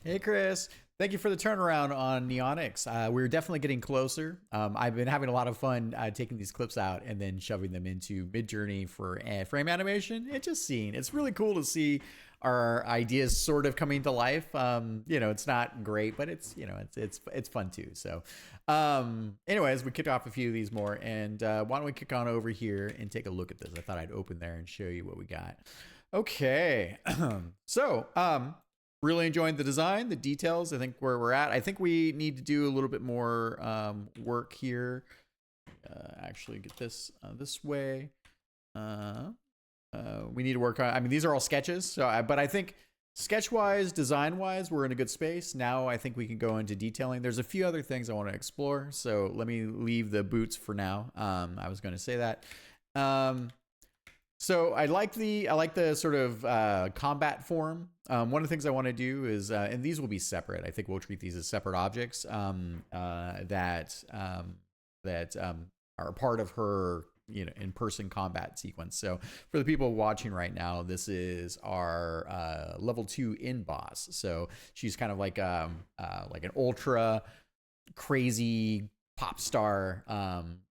Hey, Chris. Thank you for the turnaround on Neonix. We're definitely getting closer. I've been having a lot of fun taking these clips out and then shoving them into Midjourney for frame animation. It's really cool to see our ideas sort of coming to life. It's not great, but it's fun too. So, anyways, we kicked off a few of these more, and why don't we kick on over here and take a look at this? I thought I'd open there and show you what we got. Okay, so really enjoying the design, the details. I think where we're at. I think we need to do a little bit more work here. Actually, get this this way. We need to work on. I mean, these are all sketches. So, but I think sketch-wise, design-wise, we're in a good space. Now, I think we can go into detailing. There's a few other things I want to explore. So let me leave the boots for now. I was going to say that. So I like the sort of combat form. One of the things I want to do is, and these will be separate. I think we'll treat these as separate objects that are part of her, in-person combat sequence. So for the people watching right now, this is our level 2 in boss. So she's kind of like an ultra crazy pop star.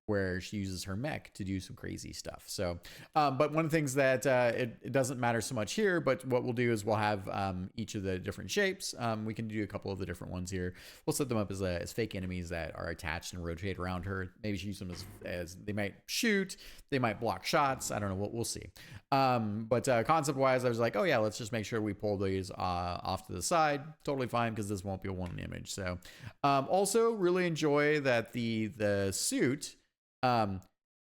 Where she uses her mech to do some crazy stuff. So, but one of the things that it doesn't matter so much here, but what we'll do is we'll have each of the different shapes. We can do a couple of the different ones here. We'll set them up as fake enemies that are attached and rotate around her. Maybe she uses them as they might shoot, they might block shots. I don't know, we'll see. But concept-wise, I was like, oh yeah, let's just make sure we pull these off to the side. Totally fine, because this won't be a one image. So, also really enjoy that the suit,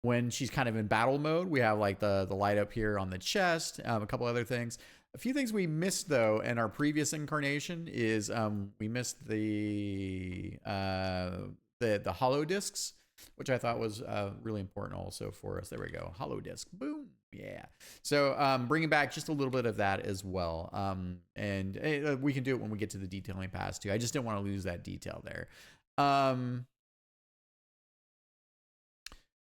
when she's kind of in battle mode, we have like the light up here on the chest, a couple other things. A few things we missed though in our previous incarnation is we missed the hollow discs, which I thought was really important also for us. There we go, hollow disc, boom, yeah. So bringing back just a little bit of that as well, and we can do it when we get to the detailing pass too. I just didn't want to lose that detail there.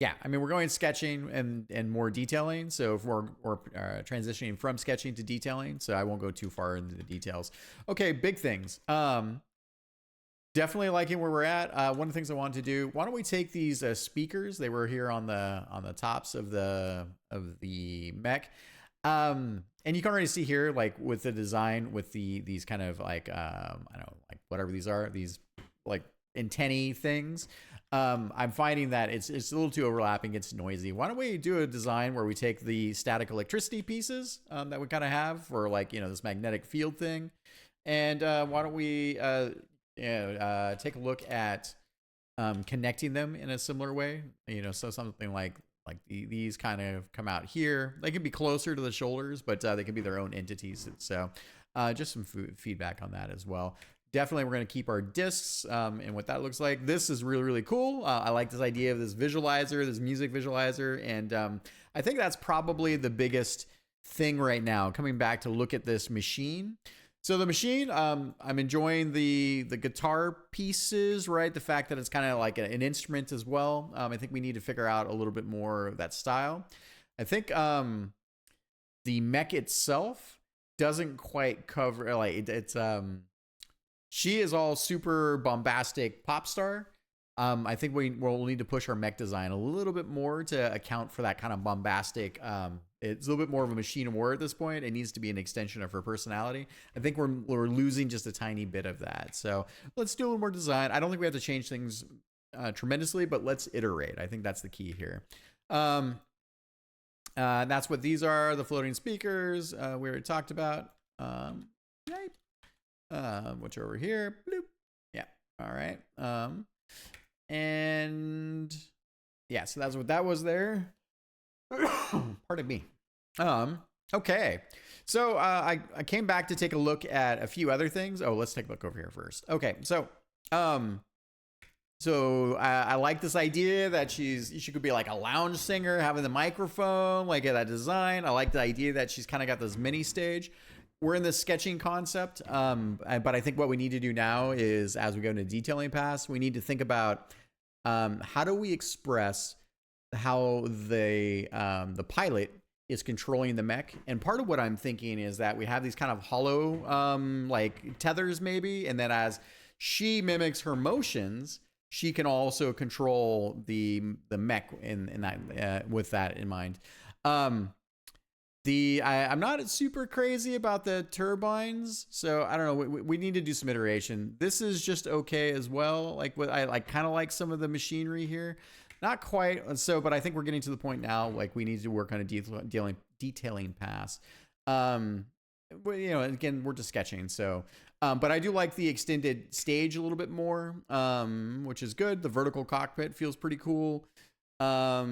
Yeah, I mean, we're going sketching and more detailing. So if we're transitioning from sketching to detailing, so I won't go too far into the details. Okay, big things. Definitely liking where we're at. One of the things I wanted to do, why don't we take these speakers? They were here on the tops of the mech. And you can already see here, like with the design, with these kind of like I don't know, like whatever these are, these like antennae things. I'm finding that it's a little too overlapping. It's noisy. Why don't we do a design where we take the static electricity pieces that we kind of have for like, this magnetic field thing. And why don't we take a look at connecting them in a similar way? So something like these kind of come out here. They can be closer to the shoulders, but they can be their own entities. So just some feedback on that as well. Definitely, we're going to keep our discs and what that looks like. This is really, really cool. I like this idea of this visualizer, this music visualizer. And I think that's probably the biggest thing right now, coming back to look at this machine. So the machine, I'm enjoying the guitar pieces, right? The fact that it's kind of like an instrument as well. I think we need to figure out a little bit more of that style. I think the mech itself doesn't quite cover, like it's... She is all super bombastic pop star. I think we'll need to push our mech design a little bit more to account for that kind of bombastic. It's a little bit more of a machine of war at this point. It needs to be an extension of her personality. I think we're losing just a tiny bit of that. So let's do a little more design. I don't think we have to change things tremendously, but let's iterate. I think that's the key here. That's what these are, the floating speakers we already talked about. Right. Which are over here. Bloop. Yeah. All right. And yeah, so that's what that was there. Pardon me. Okay. So I came back to take a look at a few other things. Oh, let's take a look over here first. Okay. So I like this idea that she could be like a lounge singer, having the microphone, like that design. I like the idea that she's kind of got this mini stage. We're in the sketching concept, but I think what we need to do now is, as we go into detailing pass, we need to think about how do we express how the pilot is controlling the mech. And part of what I'm thinking is that we have these kind of hollow like tethers maybe, and then as she mimics her motions, she can also control the mech in that with that in mind. I'm not super crazy about the turbines, so I don't know. We need to do some iteration. This is just okay as well. Like what I kind of like some of the machinery here, not quite so, but I think we're getting to the point now. Like we need to work on a detailing pass. But, you know, again, we're just sketching, so. But I do like the extended stage a little bit more, which is good. The vertical cockpit feels pretty cool. I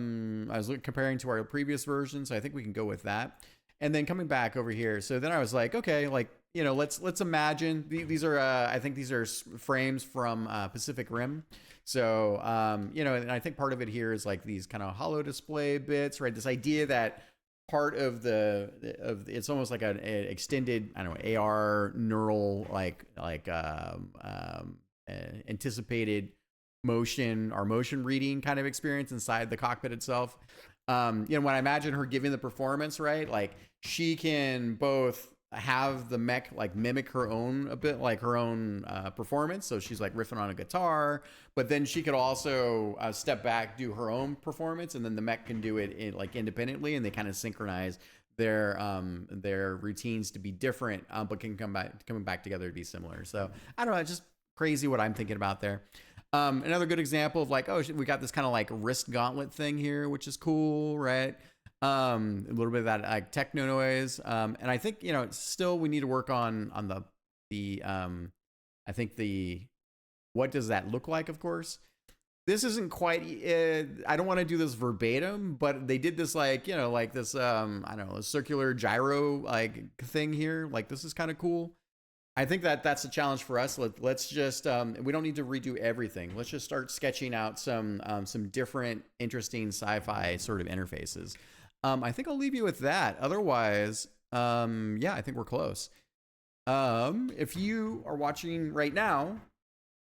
was comparing to our previous version, so I think we can go with that. And then coming back over here, so then I was like, okay, like, you know, let's imagine these are I think these are frames from Pacific Rim. So you know, and I think part of it here is like these kind of hollow display bits, right? This idea that part of it's almost like an extended, I don't know, AR neural anticipated motion or motion reading kind of experience inside the cockpit itself. You know, when I imagine her giving the performance, right, like she can both have the mech like mimic her own a bit, like her own performance, so she's like riffing on a guitar, but then she could also step back, do her own performance, and then the mech can do it like independently, and they kind of synchronize their routines to be different, but can coming back together to be similar. So I don't know, just crazy what I'm thinking about there. Another good example of like, oh, we got this kind of like wrist gauntlet thing here, which is cool, right? A little bit of that like techno noise. And I think, you know, still we need to work on the I think what does that look like, of course. This isn't quite, I don't want to do this verbatim, but they did this like, you know, like this, I don't know, a circular gyro like thing here. Like this is kind of cool. I think that's a challenge for us. Let's just, we don't need to redo everything. Let's just start sketching out some different, interesting sci-fi sort of interfaces. I think I'll leave you with that. Otherwise, yeah, I think we're close. If you are watching right now,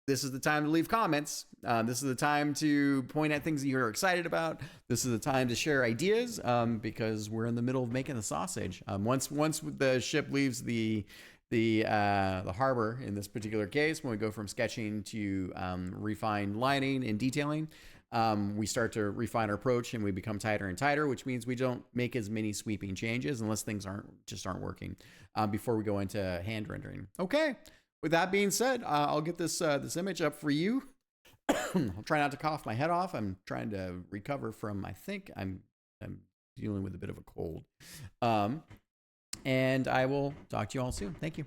this is the time to leave comments. This is the time to point at things that you're excited about. This is the time to share ideas, because we're in the middle of making the sausage. Once the ship leaves the harbor, in this particular case, when we go from sketching to refined lining and detailing, we start to refine our approach and we become tighter and tighter, which means we don't make as many sweeping changes unless things aren't working before we go into hand rendering. Okay, with that being said, I'll get this image up for you. I'll try not to cough my head off. I'm trying to recover from, I think I'm dealing with a bit of a cold. And I will talk to you all soon. Thank you.